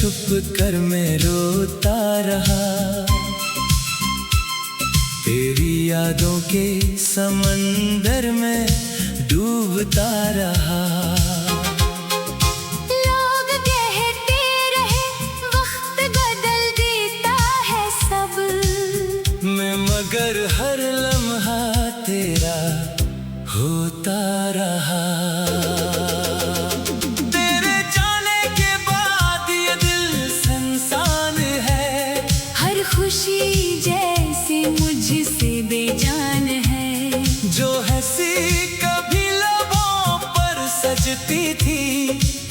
छुप कर मैं रोता रहा, तेरी यादों के समंदर में डूबता रहा। लोग कहते रहे वक्त बदल देता है सब, मैं मगर हर लम्हा तेरा होता रहा। तेरे जाने के बाद ये दिल सुनसान है, हर खुशी जैसे मुझसे बेजान है। जो हंसी कभी लबों पर सजती थी,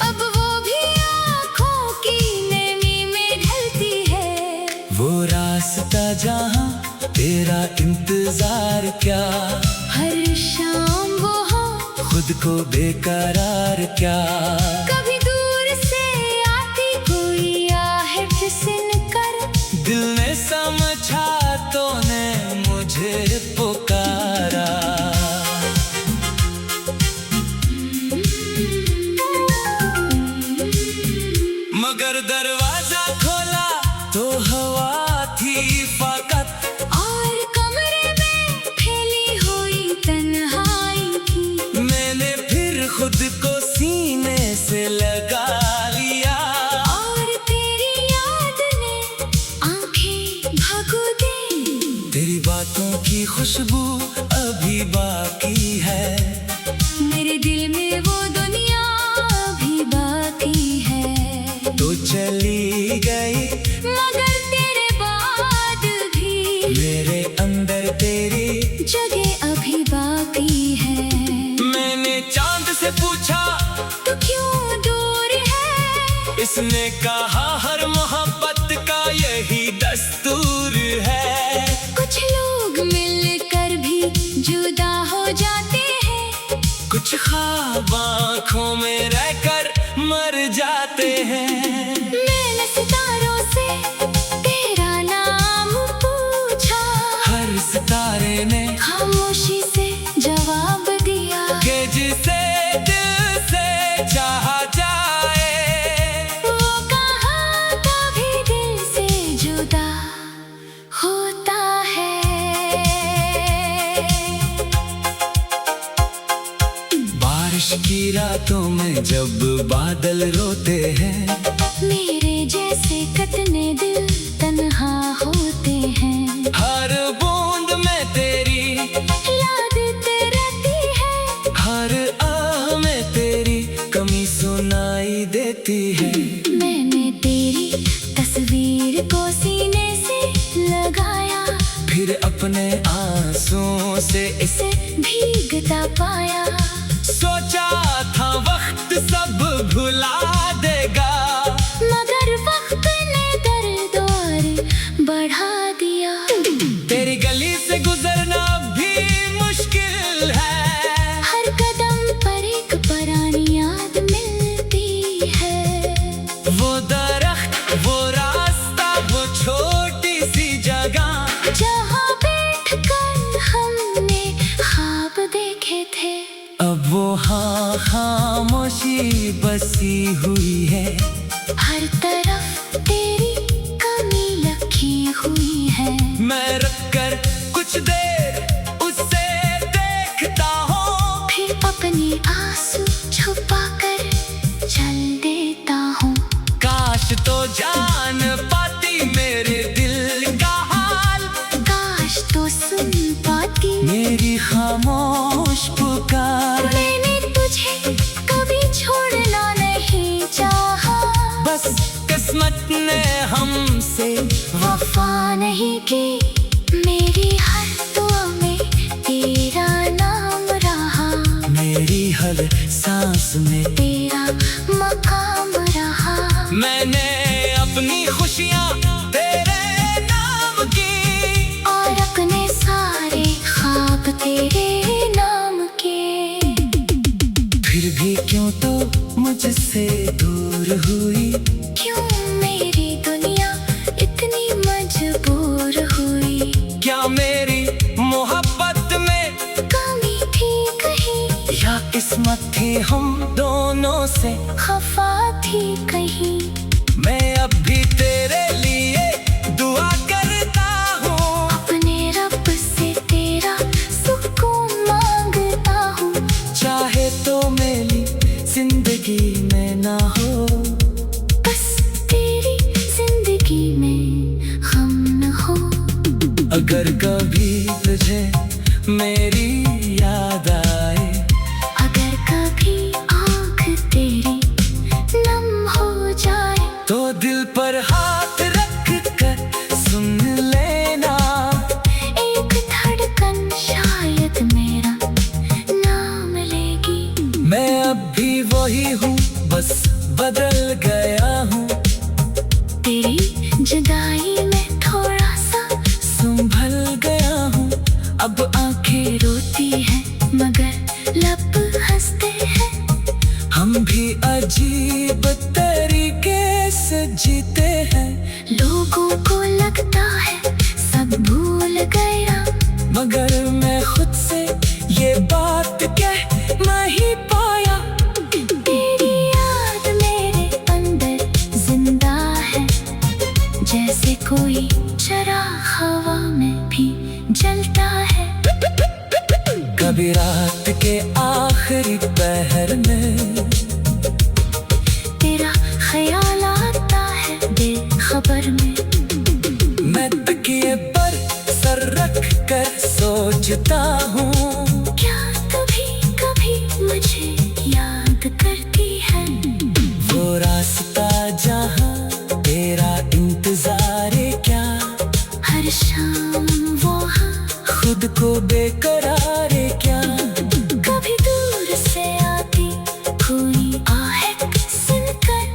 अब वो भी आँखों की नमी में ढलती है। वो रास्ता जहाँ तेरा इंतजार क्या, हर शाम वो खुद को बेकरार क्या। कभी दूर से आती कोई आहट फिसन कर, दिल ने समझा तो ने मुझे पुकारा। मगर दरवाजा खोला तो हवा थी फकत, और कमरे में फैली हुई तन्हाई थी। मैंने फिर खुद को सीने से लगा लिया, और तेरी याद ने आंखें भगो दी। तेरी बातों की खुशबू अभी बाकी है, मेरे दिल में वो दुनिया भी बाकी है। तो चली गई मगर तेरे बाद भी मेरे अंदर तेरी जगह अभी बाकी है। मैंने चांद से पूछा तो क्यों दूर है, इसने कहा हर मोहब्बत का यही दस्तूर है। कुछ लोग मिलकर भी जुदा हो जाते हैं, कुछ ख्वाब आँखों में रहकर मर जाते हैं। मैंने सितारों से तेरा नाम पूछा, हर सितारे ने खामोशी से जवाब दिया कि जिसे दिल से चाहा जाए, वो कहाँ कभी दिल से जुदा होता है। बारिश की रातों में जब बादल रोते हैं, मेरे जैसे कितने दिल तन्हा होते हैं। हर बूंद में तेरी याद रहती है, हर आह में तेरी कमी सुनाई देती है। मैंने तेरी तस्वीर को सीने से लगाया, फिर अपने आंसुओं से इसे भीगता पाया। सोचा था वक्त सब भुला देगा, मगर वक्त ने दर्द और बढ़ा दिया। तेरी गली से गुजरना भी मुश्किल है, हर कदम पर एक पुरानी याद मिलती है। वो दरख्त, वो रास्ता, वो छोटी सी जगह, जहाँ बैठकर हमने ख्वाब देखे थे। अब वो खामोशी बसी हुई है, हर तरफ तेरी कमी लखी हुई है। मैं रुक कर कुछ देर उससे देखता हूँ, फिर अपने आंसू छुपा कर चल देता हूँ। काश तो जान पाती मेरे दिल का हाल, काश तो सुन पाती मेरी खामोश पुकार। मैंने तुझे कभी छोड़ना नहीं चाहा, बस किस्मत ने हमसे वफा नहीं की। मेरी हर दुआ में तेरा नाम रहा, मेरी हर सांस में तेरा मकाम रहा। मैंने अपनी खुशियाँ तेरे नाम की, और अपने सारे ख्वाब तेरे नाम के। फिर भी क्यों तो मुझसे दूर हुई, क्यों मेरी दुनिया इतनी मजबूर हुई। क्या मेरी मोहब्बत में कमी थी कहीं, या किस्मत थी हम दोनों से खफा थी कहीं। मैं अब अगर कभी तुझे मेरी याद आए, अगर कभी आँख तेरी नम हो जाए, तो दिल पर हाथ रख कर सुन लेना। एक धड़कन शायद मेरा नाम लेगी। मैं अब भी वही हूँ, बस बदल गया हूँ। तेरी जुदाई में थोड़ा सा संभल गया हूँ। अब आंखें रोती हैं मगर लब हंसते हैं। हम भी अजीब तरीके से जीते हैं। लोगों को लगता है सब भूल गया, मगर मैं खुद से ये बात कह नहीं पाया। तेरी याद मेरे अंदर जिंदा है, जैसे कोई चिराग हवा में भी जलता है। कभी रात के आखिरी पहर में तेरा ख्याल आता है बेखबर में। मैं तकिए पर सर रख कर सोचता हूँ, क्या कभी कभी मुझे याद करती है? वो रास्ता जहाँ तेरा इंतजार है क्या। हर शाम वहाँ खुद को बेकरार है क्या। कभी दूर से आती कोई आहट सुनकर,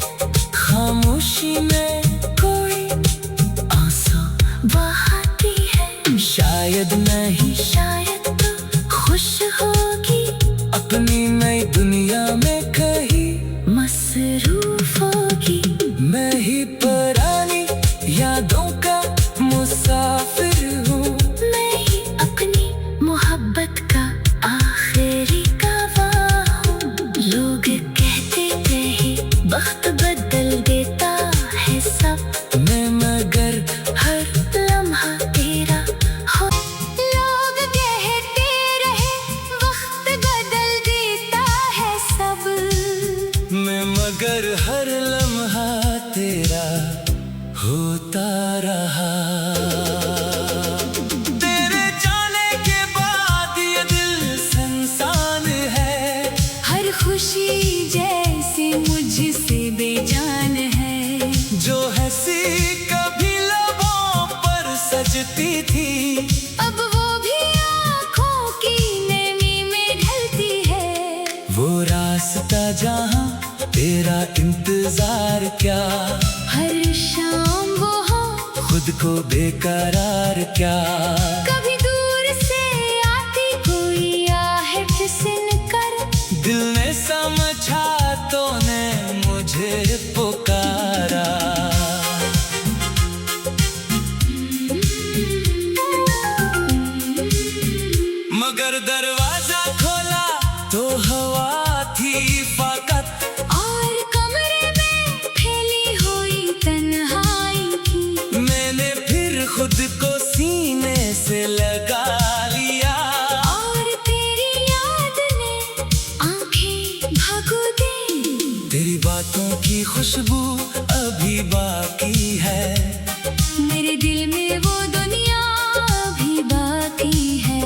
खामोशी में कोई आंसू बहाती है। शायद नहीं, शायद तो खुश होगी, अपनी नई दुनिया में कहीं मसरूफ होगी। मैं ही पुरानी यादों का मुसाफिर हूँ। मैं ही अपनी मोहब्बत का आखिरी गवाह हूँ। लोग कहते थे वक्त बदल देता है सब, मैं मगर हर लम्हा तेरा हो। लोग कहते रहे वक्त बदल देता है सब, मैं मगर हर लम्हा तेरा होता रहा। तेरे जाने के बाद ये दिल संसान है। हर खुशी जैसे मुझसे बेजान है। जो हंसी कभी लबों पर सजती थी, अब वो भी आँखों की नमी में ढलती है। वो रास्ता जहाँ तेरा इंतजार क्या। हर शाम वहाँ खुद को बेकरार क्या। कभी दूर से आती कोई आहट सुनकर, दिल ने समझा तो ने मुझे पुकारा। मगर दरवाजा खोला तो हवा थी फाकत, और कमरे में फैली हुई तन्हाई थी। मैंने फिर खुद को सीने से लगा लिया। और तेरी याद ने आंखें भगो दी। तेरी बातों की खुशबू अभी बाकी है। मेरे दिल में वो दुनिया भी बाकी है।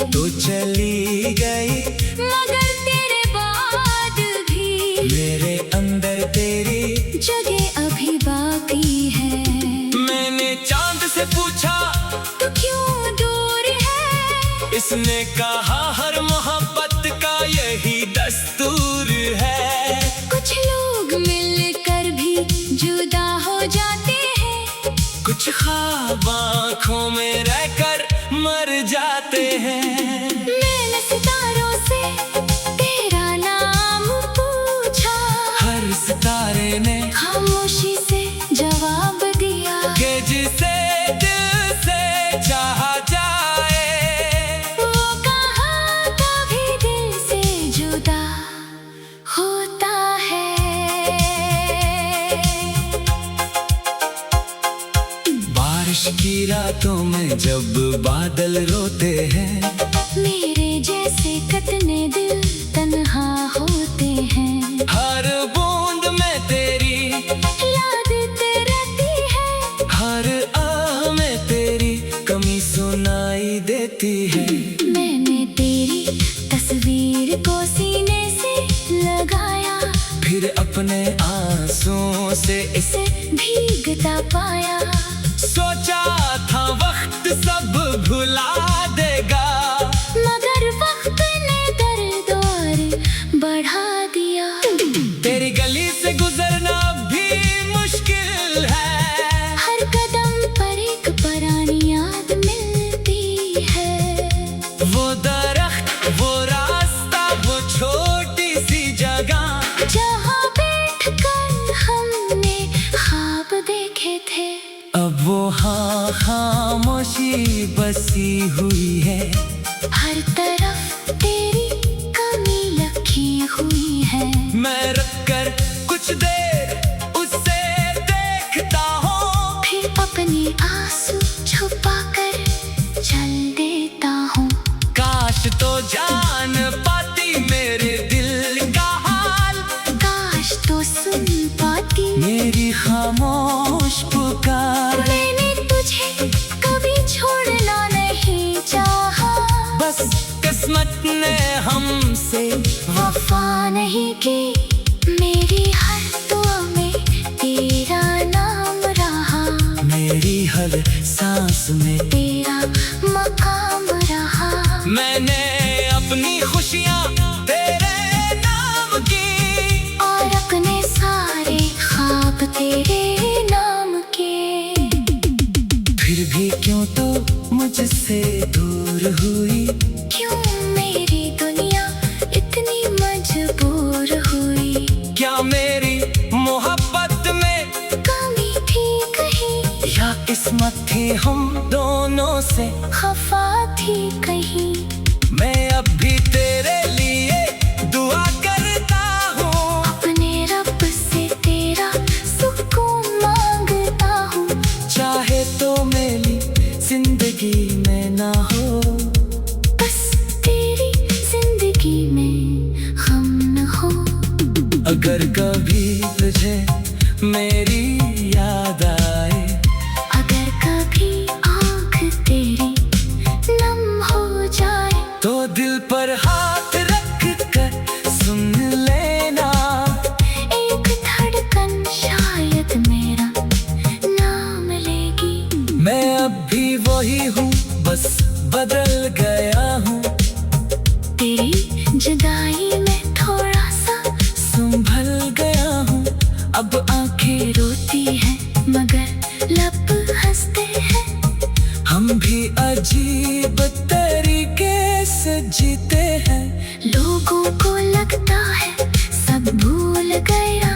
तो चली गई मगर तेरे बाद भी मेरे अंदर तेरी जगह अभी बाकी है। मैंने चांद से पूछा तो क्यों दूर है? इसने कहा हर मोहब्बत का यही दस्तूर है। कुछ लोग मिलकर भी जुदा हो जाते हैं। कुछ ख्वाब आँखों में रहकर मर जाते हैं। मैंने सितारों से तेरा नाम पूछा, हर सितारे ने खामोशी से जवाब दिया कि जिसे दिल से चाहा जाए, वो कहाँ कभी दिल से जुदा होता है। बारिश की रातों में जब बादल रोते हैं, मेरे जैसे कितने दिल तन्हा होते हैं। हर बूंद में तेरी याद रहती है। हर आह में तेरी कमी सोचा था वक्त सब भुला देगा, मगर वक्त ने दर्द और बढ़ा दिया। तेरी गली से गुजरना भी मुश्किल है, हर कदम पर एक पुरानी याद मिलती है। वो दरख्त, वो रास्ता, वो छोटी सी जगह, जहाँ बैठकर हमने ख्वाब देखे थे। अब वो खामोशी बसी हुई है, हर तरफ तेरी कमी लखी हुई है। मैं रुक कर कुछ देर उससे देखता हूँ, फिर अपने आंसू छुपा कर चल देता हूँ। काश तो जान पाती मेरे दिल का हाल, काश तो सुन पाती मेरी खामोश पुकार। मैंने तुझे कभी छोड़ना नहीं चाहा, बस किस्मत ने हमसे वफा नहीं की। मेरी हर दुआ में तेरा नाम रहा, मेरी हर सांस में। तेरा मकाम रहा। मैंने अपनी खुशियाँ तेरे नाम की, और अपने सारे ख्वाब तेरे नाम के। फिर भी क्यों तो मुझसे दूर हुई, क्यों मेरी दुनिया इतनी मजबूर हुई। क्या मेरी मोहब्बत में कमी थी कहीं, या किस्मत थी हम दोनों से खफा थी कहीं। मैं अब भी तेरे लिए दुआ करता हूँ, अपने रब से तेरा सुकून मांगता हूँ। चाहे तो मेरी जिंदगी में ना हो, बस तेरी जिंदगी में गम न हो। अगर कभी तुझे मेरी याद आए, अगर कभी आँख तेरी नम हो जाए, तो दिल पर हाथ रख कर सुन लेना, एक धड़कन शायद मेरा नाम लेगी। मैं अब भी वही हूँ, बस बदल गया हूँ। तेरी जुदाई में थोड़ा सा संभल गया हूँ, अब आंखें रोती हैं मगर लब हंसते हैं। हम भी अजीब तरीके से जीते हैं। लोगों को लगता है सब भूल गया,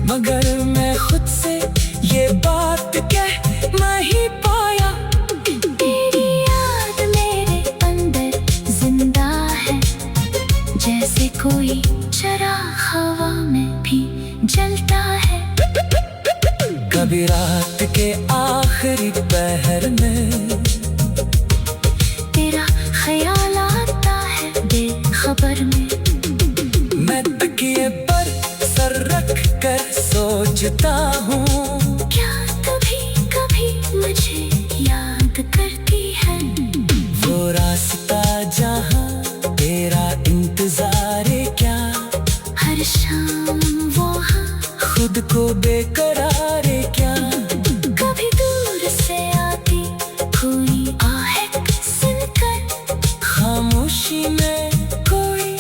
मगर मैं खुद से ये बात कह नहीं पाया। तेरी याद मेरे अंदर जिंदा है, जैसे कोई चराग हवा में भी जलता है। कभी रात के आखिरी पहर में तेरा ख्याल आता है बेखबर में। मैं तकिए पर सर रख कर सोचता हूँ, क्या कभी कभी मुझे याद करती है। वो रास्ता जहाँ तेरा इंतजार है क्या, हर शाम वहाँ खुद को बेकरार है क्या। कभी दूर से आती कोई आहट सुनकर, खामोशी में कोई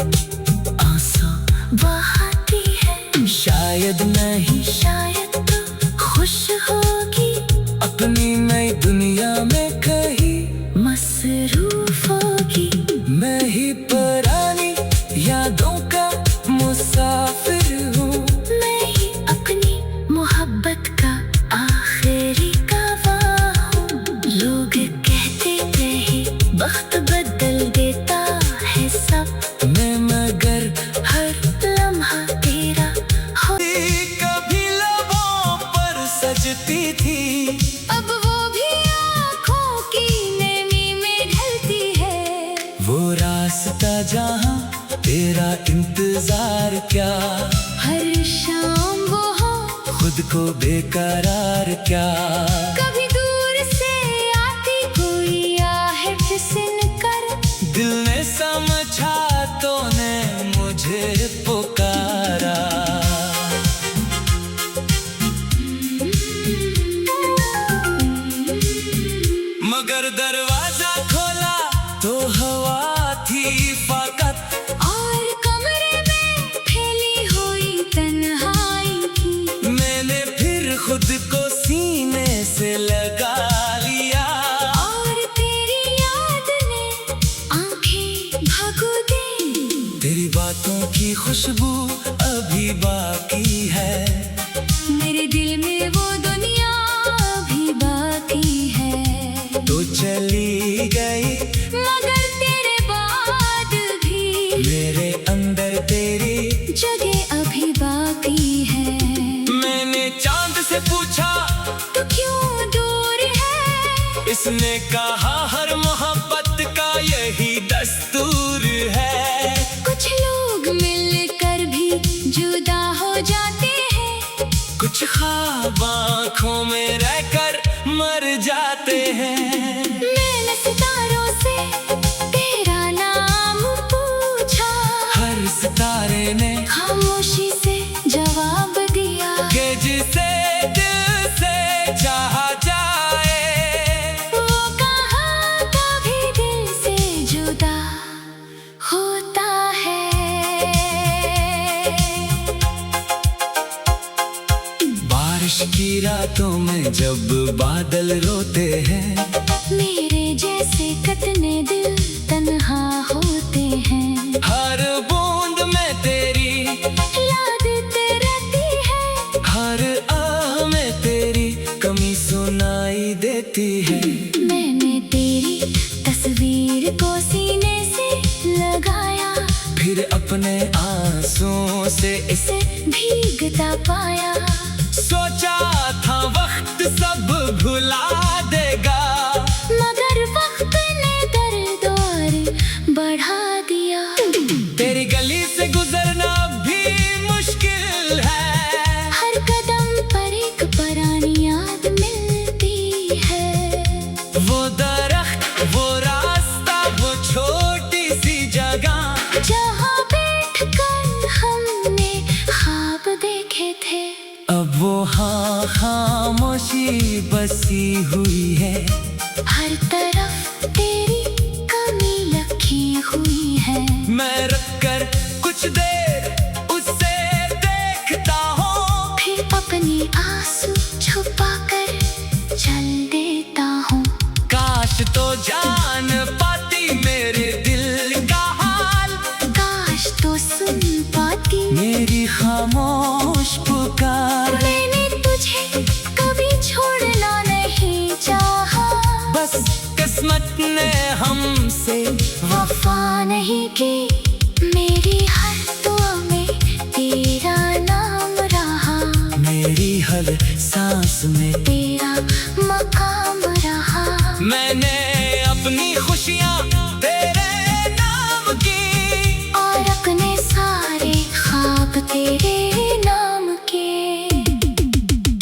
आंसू बहाती है। शायद नहीं, शायद तो खुश होगी, अपनी नई दुनिया में कहीं मसरूफ होगी। मैं ही पुरानी यादों का मुसाफिर हूँ। मैं ही अपनी मोहब्बत का आखिरी गवाह हूँ। लोग कहते रहे वक्त बदल देता है सब, मैं मगर हर लम्हा तेरा हो। कभी लबों पर सजती थी, अब वो भी आँखों की नमी में ढलती है। वो रास्ता जहाँ तेरा इंतजार क्या, हर शाम वो हो खुद को बेकरार क्या। कभी दूर से आती कोई आहट सुनकर, दिल ने समझा तो ने मुझे पुकारा। मगर दरवाजा खोला तो हवा थी फकत, और कमरे में फैली हुई तन्हाई थी। मैंने फिर खुद को सीने से लगा लिया, और तेरी याद ने आंखें भगो दी। तेरी बातों की खुशबू अभी बाकी है, मेरे दिल में वो दुनिया अभी बाकी है। तो चली गई मगर तेरे बाद भी मेरे अंदर तेरी जगह अभी बाकी है। मैंने चांद से पूछा तो क्यों दूर है? इसने कहा हर मोहब्बत का यही दस्तूर है। कुछ लोग मिलकर भी जुदा हो जाते हैं, कुछ ख्वाब आँखों में रहकर मर जाते हैं। मैंने सितारों से तेरा नाम पूछा, हर सितारे ने खामोशी से जवाब दिया कि जिसे दिल से चाहा जाए, वो कहाँ कभी दिल से जुदा होता है। बारिश की रातों में जब बादल रोते हैं, मेरे जैसे कितने दिल तन्हा होते हैं। हर बूंद में तेरी याद रहती है, हर आह में तेरी कमी सुनाई देती है। मैंने तेरी तस्वीर को सीने से लगाया, फिर अपने आंसुओं से इसे भीगता पाया। सोचा था वक्त सब भुला देगा, मगर वक्त ने दर्द और बढ़ा दिया। तेरी गली से गुजरना भी मुश्किल है, हर कदम पर एक पुरानी याद मिलती है। वो दरख्त, वो रास्ता, वो छोटी सी जगह जहाँ बैठकर हमने ख्वाब देखे थे। अब वो खामोशी बसी हुई है, हर तरफ तेरी कमी लखी हुई है। मैं रुक कर कुछ देर उससे देखता हूँ, फिर अपनी आंसू छुपा कर चल देता हूँ। काश तो जान पाती मेरे दिल का हाल, काश तो सुन पाती मेरी खामोश पुकार। मैंने तुझे कभी छोड़ना नहीं चाहा, बस किस्मत ने हमसे वफा नहीं की। मेरी हर दुआ में तेरा नाम रहा, मेरी हर सांस में तेरा मकाम रहा। मैंने अपनी खुशियाँ तेरे नाम की, और अपने सारे ख्वाब तेरे नाम के।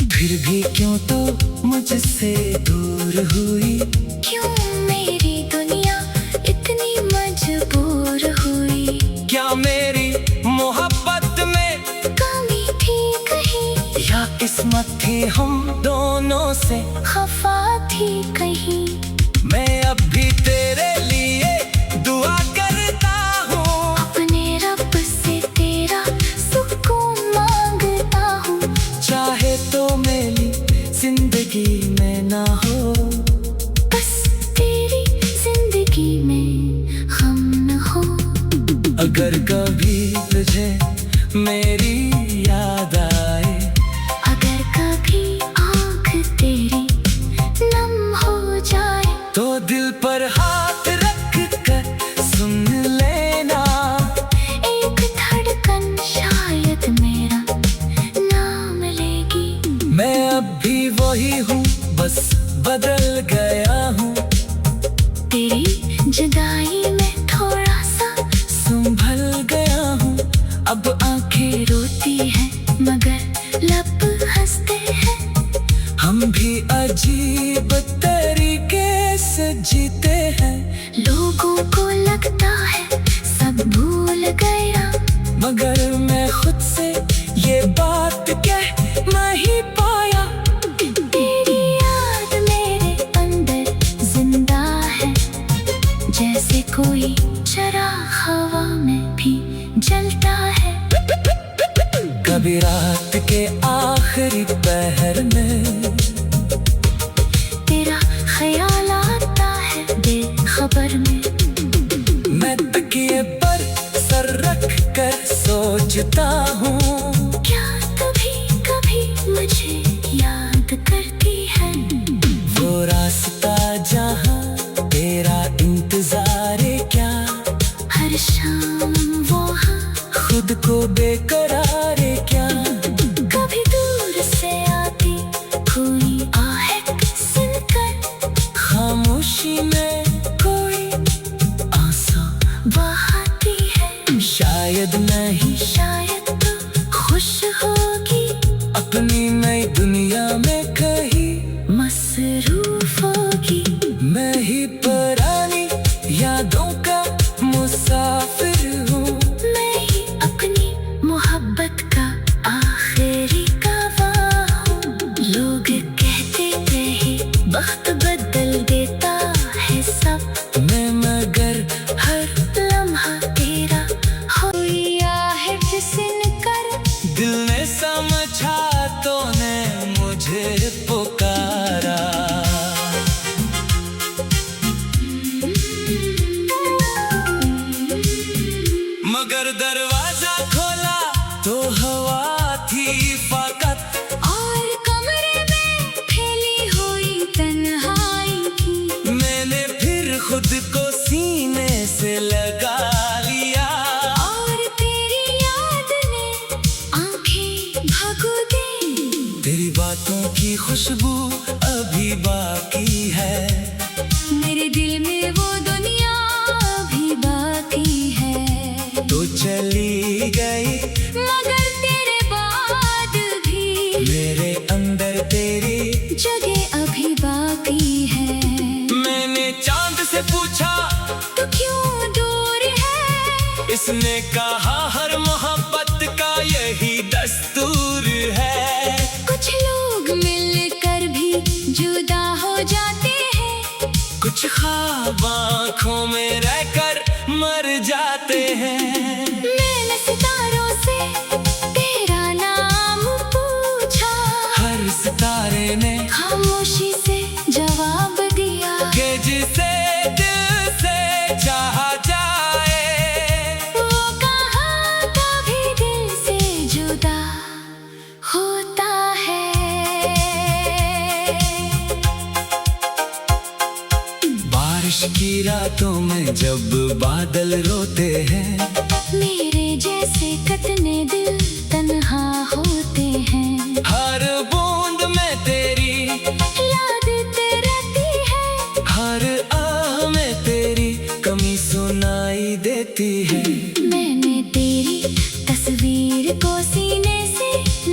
फिर भी क्यों तो मुझसे दूर हुई, क्यों मेरी दुनिया इतनी मजबूर हुई? क्या मेरी मोहब्बत में कमी थी कहीं, या किस्मत थी हम दोनों से खफा थी कहीं? मैं अब भी तेरे लिए दुआ करता हूँ, अपने रब से तेरा सुकून मांगता हूँ। चाहे तो मेरी जिंदगी में ना हो, बस तेरी जिंदगी में हम न हो। अगर कभी तुझे मेरी याद आए, अगर कभी आँख तेरी नम हो जाए, तो दिल पर हाथ रख कर सुन लेना, एक धड़कन शायद मेरा नाम लेगी। मैं अब भी वही हूँ, बस बदल गया हूँ। तेरी जुदाई में थोड़ा सा संभल गया हूँ, अब आंखें रोती हैं मगर लब हंसते हैं। हम भी अजीब तरीके से जीते हैं। लोगों को लगता है सब भूल गया, मगर मैं खुद से ये बात कह नहीं पाया। तेरी याद मेरे अंदर जिंदा के आखिरी पहर में तेरा ख्याल आता है बेखबर में। मैं तकिए पर सर रख कर सोचता हूँ, क्या कभी कभी मुझे याद करती है? वो रास्ता जहाँ तेरा इंतजार है क्या? हर शाम वहाँ खुद को बेकरार है क्या? कभी दूर से आती कोई आहट सुनकर, खामोशी में कोई आंसू बहाती है। शायद नहीं, शायद तो खुश होगी, अपनी नई दुनिया में कहीं मसरूफ होगी। मैं ही पुरानी यादों का मुसाफिर हूँ। मैं ही अपनी मोहब्बत का आखिरी गवाह हूँ। लोग कहते रहे वक्त बदल देता है सब, मैं मगर हर लम्हा तेरा हुई आहट सुनकर, दिल ने समझा तो ने मुझे पुकारा। मगर दरवाजा खोला तो हवा थी फकत, और कमरे में फैली हुई तन्हाई थी। मैंने फिर खुद को सीने से लगा लिया। और तेरी याद ने आंखें भगो दी, तेरी बातों की खुशबू अभी बाकी है, मेरे दिल में वो दुनिया भी बाकी है। तो चली गई मगर तेरे बाद भी मेरे अंदर तेरी जगह अभी बाकी है। मैंने चांद से पूछा तो क्यों दूर है? इसने कहा हर मोहब्बत का यही दस्तूर है। कुछ लोग मिलकर भी जुदा हो जाते हैं, कुछ ख्वाब आँखों में रहकर मर जाते हैं। मैंने सितारों से तेरा नाम पूछा, हर सितारे ने खामोशी से जवाब दिया कि जिसे दिल से चाहा जाए, वो कहाँ कभी दिल से जुदा होता है। बारिश की रातों में जब बादल रोते हैं, मेरे जैसे कितने दिल तन्हा होते हैं। हर बूंद में तेरी याद रहती है, हर आह में तेरी कमी सुनाई देती है। मैंने तेरी तस्वीर को सीने से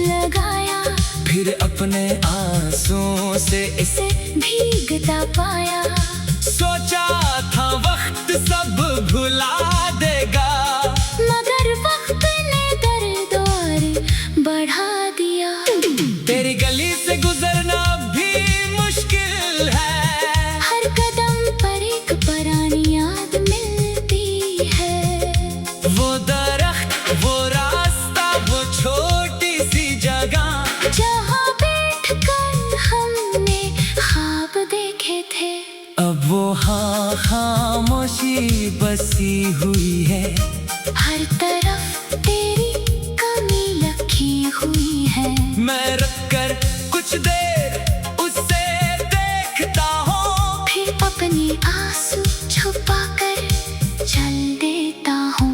लगाया, फिर अपने आंसुओं से इसे भीगता पाया। सोचा था वक्त सब भुला देगा, मगर वक्त ने दर्द और बढ़ा दिया। तेरी गली से गुजरना भी मुश्किल है, हर कदम पर एक पुरानी याद मिलती है। वो दरख्त, वो रास्ता, वो छोटी सी जगह जहाँ बैठकर हमने ख्वाब देखे थे, अब वो खामोशी बसी हुई है। हर तरफ तेरी कमी लखी हुई है। मैं रुक कर कुछ देर उससे देखता हूँ, फिर अपने आंसू छुपा कर चल देता हूँ।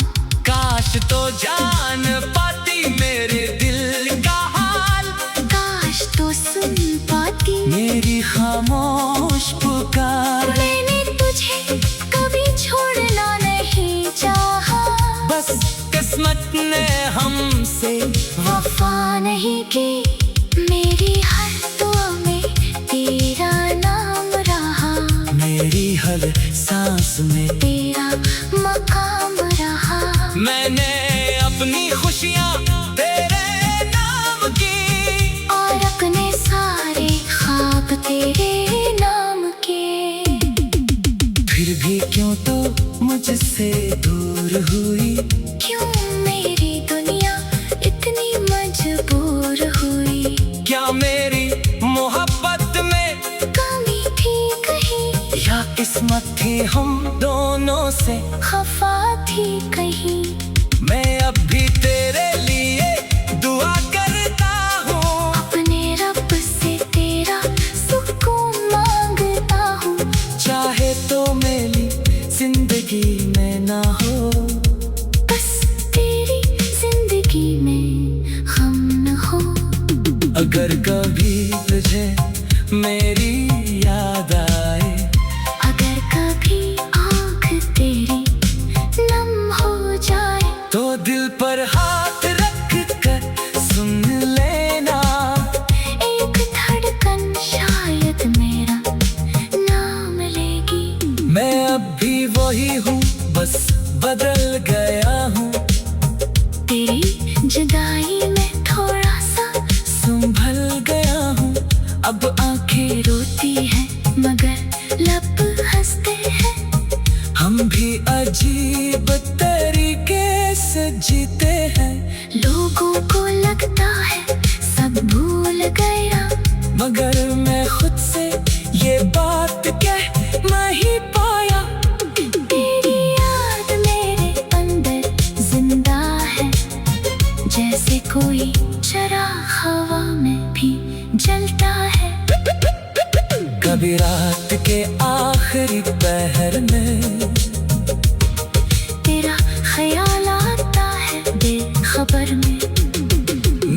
काश तो जान पाती मेरे दिल का हाल, काश तो सुन पाती मेरी खामोश पुकार। मैंने तुझे कभी छोड़ना नहीं चाहा, बस किस्मत ने हमसे वफा नहीं की। मेरी हर दुआ में तेरा नाम रहा, मेरी हर सांस में तेरा मकाम रहा। मैंने अपनी खुशियाँ तेरे नाम की, और अपने सारे ख्वाब तेरे नाम के। फिर भी क्यों तो मुझसे दूर हुई, क्यों मेरी दुनिया इतनी मजबूर किस्मत थी हम दोनों से खफा थी कहीं। मैं अब भी तेरे लिए दुआ करता हूँ, अपने रब से तेरा सुकून मांगता हूँ। चाहे तो मेरी जिंदगी में ना हो, बस तेरी जिंदगी में हम न हो। अगर कभी तुझे मेरी याद आए, अगर कभी आँख तेरी नम हो जाए, तो दिल पर हाथ रख कर सुन लेना। एक धड़कन शायद मेरा नाम लेगी। मैं अब भी वही हूँ, बस बदल गया हूँ। तेरी जुदाई में थोड़ा सा संभल गया हूँ। अब आंखें रोती हैं मगर लब हंसते हैं। हम भी अजीब तरीके से जीते हैं। लोगों को लगता है सब भूल गया, मगर मैं खुद से ये बात कह नहीं पाया। तेरी याद मेरे अंदर जिंदा है, जैसे कोई चराग हवा में भी जलता है। कभी रात के आखिरी पहर में तेरा ख्याल आता है बेखबर में।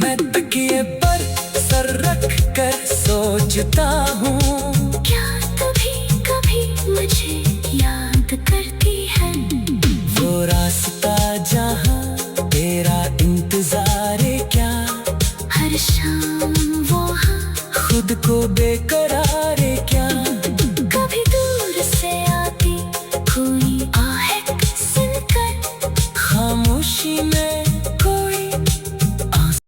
मैं तकिए पर सर रख कर सोचता हूँ, क्या कभी कभी मुझे याद करती है? वो रास्ता जहाँ तेरा इंतजार है क्या? हर शाम वहाँ खुद को बेकरार है क्या? कभी दूर से आती कोई आहट सुनकर खामोशी में